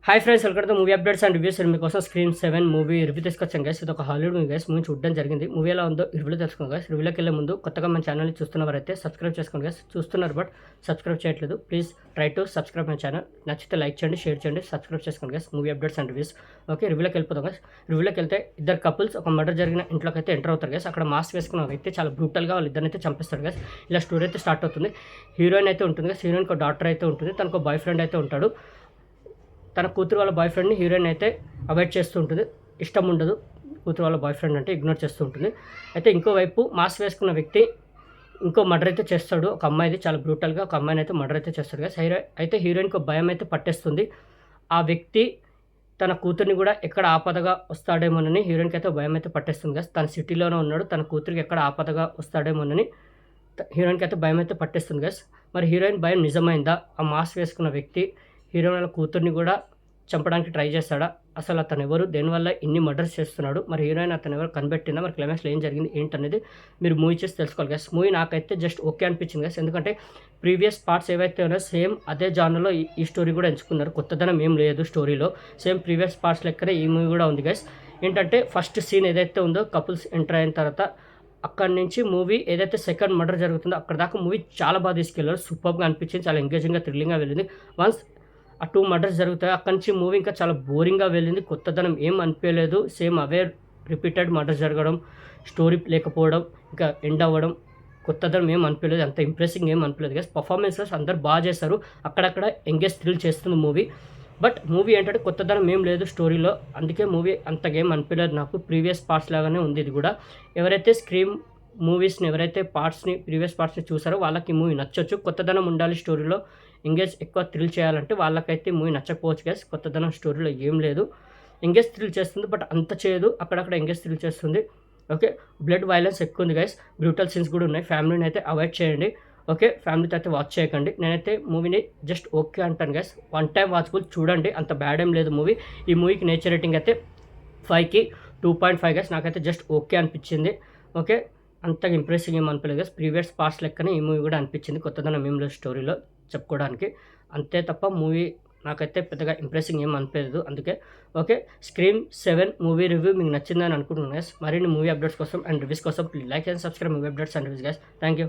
Hi friends, welcome to movie updates and reviews. మీకోసం screen 7 movie review తీసుకొచ్చాను guys. ఇది ఒక హాలీవుడ్ మూవీ గైస్. మూవీ చూడడం జరిగింది. మూవీ ఎలా ఉందో రివ్యూలో తెలుసుకోండి గైస్. రివ్యూలోకి వెళ్ళే ముందు కొత్తగా మన ఛానల్ని చూస్తున్నవారైతే సబ్స్క్రైబ్ చేసుకోండి గైస్. చూస్తున్నారు బట్ సబ్స్క్రైబ్ చేయట్లేదు. Please try to subscribe my channel. నచ్చితే లైక్ చేయండి, షేర్ చేయండి, సబ్స్క్రైబ్ చేసుకోండి guys. Movie updates and reviews. Okay, రివ్యూలోకి వెళ్ళిపోతాం గైస్. రివ్యూలోకి వెళ్తే ఇద్దరు కపుల్స్ ఒక మర్డర్ జరిగిన ఇంట్లోకి అయితే ఎంటర్ అవుతారు గైస్. అక్కడ మాస్క్ వేసుకున్న వ్యక్తి చాలా బ్రూటల్గా వాళ్ళు ఇద్దరిని అయితే చంపిస్తారు గైస్. ఇలా స్టోరీ అయితే స్టార్ట్ అవుతుంది. హీరోయిన్ అయితే ఉంటుంది గైస్. హీరోయిన్కి ఒక డాక్టర్ అయితే ఉంటుంది. తనకు బాయ్ ఫ్రెండ్ అయితే ఉంటాడు. తన కూతురు వాళ్ళ బాయ్ ఫ్రెండ్ని హీరోయిన్ అయితే అవాయిడ్ చేస్తూ ఉంటుంది. ఇష్టం ఉండదు కూతురు వాళ్ళ బాయ్ ఫ్రెండ్ అంటే, ఇగ్నోర్ చేస్తూ ఉంటుంది. అయితే ఇంకోవైపు మాస్క్ వేసుకున్న వ్యక్తి ఇంకో మర్డర్ అయితే చేస్తాడు. ఒక అమ్మాయిది చాలా బ్రూటల్గా ఒక అమ్మాయిని అయితే మర్డర్ అయితే చేస్తాడు కదా. అయితే హీరోయిన్కి భయం అయితే పట్టేస్తుంది. ఆ వ్యక్తి తన కూతుర్ని కూడా ఎక్కడ ఆపదగా వస్తాడేమోనని హీరోయిన్కి అయితే భయం అయితే పట్టేస్తుంది కదా. తన సిటీలోనే ఉన్నాడు, తన కూతురికి ఎక్కడ ఆపదగా వస్తాడేమోనని హీరోయిన్కి అయితే భయం అయితే పట్టేస్తుంది కదా. మరి హీరోయిన్ భయం నిజమైందా? ఆ మాస్క్ వేసుకున్న వ్యక్తి హీరోయిన్ వాళ్ళ కూతుర్ని కూడా చంపడానికి ట్రై చేస్తాడా? అసలు అతను ఎవరు? దేనివల్ల ఇన్ని మర్డర్స్ చేస్తున్నాడు? మరి హీరోయిన్ అతను ఎవరు కనిపెట్టిందా? మరి క్లైమాక్స్లో ఏం జరిగింది ఏంటనేది మీరు మూవీ చేసి తెలుసుకోవాలి గైస్. మూవీ నాకైతే జస్ట్ ఓకే అనిపించింది గైస్. ఎందుకంటే ప్రీవియస్ పార్ట్స్ ఏవైతే ఉన్నాయో సేమ్ అదే జానర్లో ఈ స్టోరీ కూడా ఎంచుకున్నారు. కొత్తదనం ఏం లేదు స్టోరీలో. సేమ్ ప్రీవియస్ పార్ట్స్ లెక్కనే ఈ మూవీ కూడా ఉంది గైస్. ఏంటంటే ఫస్ట్ సీన్ ఏదైతే ఉందో కపుల్స్ ఎంటర్ అయిన తర్వాత అక్కడి నుంచి మూవీ ఏదైతే సెకండ్ మర్డర్ జరుగుతుందో అక్కడ దాకా మూవీ చాలా బాగా తీసుకెళ్ళారు. సూపర్గా అనిపించింది, చాలా ఎంగేజింగ్గా థ్రిల్లింగ్గా వెళ్ళింది. వన్స్ ఆ 2 మర్డర్స్ జరుగుతాయి. అక్కడి నుంచి మూవీ ఇంకా చాలా బోరింగ్గా వెళ్ళింది. కొత్తదనం ఏం అనిపించలేదు. సేమ్ అవే రిపీటెడ్ మర్డర్స్ జరగడం, స్టోరీ లేకపోవడం, ఇంకా ఎండ్ అవ్వడం, కొత్తదనం ఏం అనిపించలేదు. అంత ఇంప్రెసింగ్ ఏం అనిపించలేదు గైస్. పర్ఫార్మెన్సెస్ అందరు బాగా చేశారు. అక్కడక్కడ ఎంగేజ్ థ్రిల్ చేస్తుంది మూవీ. బట్ మూవీ ఏంటంటే కొత్తదనం ఏం లేదు స్టోరీలో. అందుకే మూవీ అంతగా ఏం అనిపించలేదు నాకు. ప్రీవియస్ పార్ట్స్ లాగానే ఉంది ఇది కూడా. ఎవరైతే స్క్రీమ్ మూవీస్ని ఎవరైతే ప్రీవియస్ పార్ట్స్ని చూసారో వాళ్ళకి మూవీ నచ్చొచ్చు. కొత్తదనం ఉండాలి స్టోరీలో, ఎంగేజ్ ఎక్కువ థ్రిల్ చేయాలంటే వాళ్ళకైతే మూవీ నచ్చకపోవచ్చు గైస్. కొత్తదనం స్టోరీలో ఏం లేదు. ఎంగేజ్ థ్రిల్ చేస్తుంది బట్ అంత చేయదు. అక్కడక్కడ ఎంగేజ్ థ్రిల్ చేస్తుంది. ఓకే, బ్లడ్ వైలెన్స్ ఎక్కువ ఉంది గైస్. బ్రూటల్ సీన్స్ కూడా ఉన్నాయి. ఫ్యామిలీని అయితే అవాయిడ్ చేయండి. ఓకే, ఫ్యామిలీతో అయితే వాచ్ చేయకండి. నేనైతే మూవీని జస్ట్ ఓకే అంటాను గైస్. 1 టైం వాచబుల్, చూడండి. అంత బ్యాడ్ ఏం లేదు మూవీ. ఈ మూవీకి నేచర్ రేటింగ్ అయితే 5కి 2.5 గైస్. నాకైతే జస్ట్ ఓకే అనిపించింది. ఓకే, అంతగా ఇంప్రెసింగ్ ఏం అనిపించలేదు గైస్. ప్రీవియస్ పార్ట్స్ లెక్కనే ఈ మూవీ కూడా అనిపించింది. కొత్తదనం ఏం లేదు స్టోరీలో చెప్పుకోవడానికి. అంతే తప్ప మూవీ నాకైతే పెద్దగా ఇంప్రెసింగ్ ఏం అనిపించలేదు. అందుకే ఓకే, స్క్రీన్ 7 మూవీ రివ్యూ మీకు నచ్చిందని అనుకుంటున్నాను గైస్. మరిన్ని మూవీ అప్డేట్స్ కోసం అండ్ రివ్యూస్ కోసం like and subscribe movie updates and reviews guys. Thank you.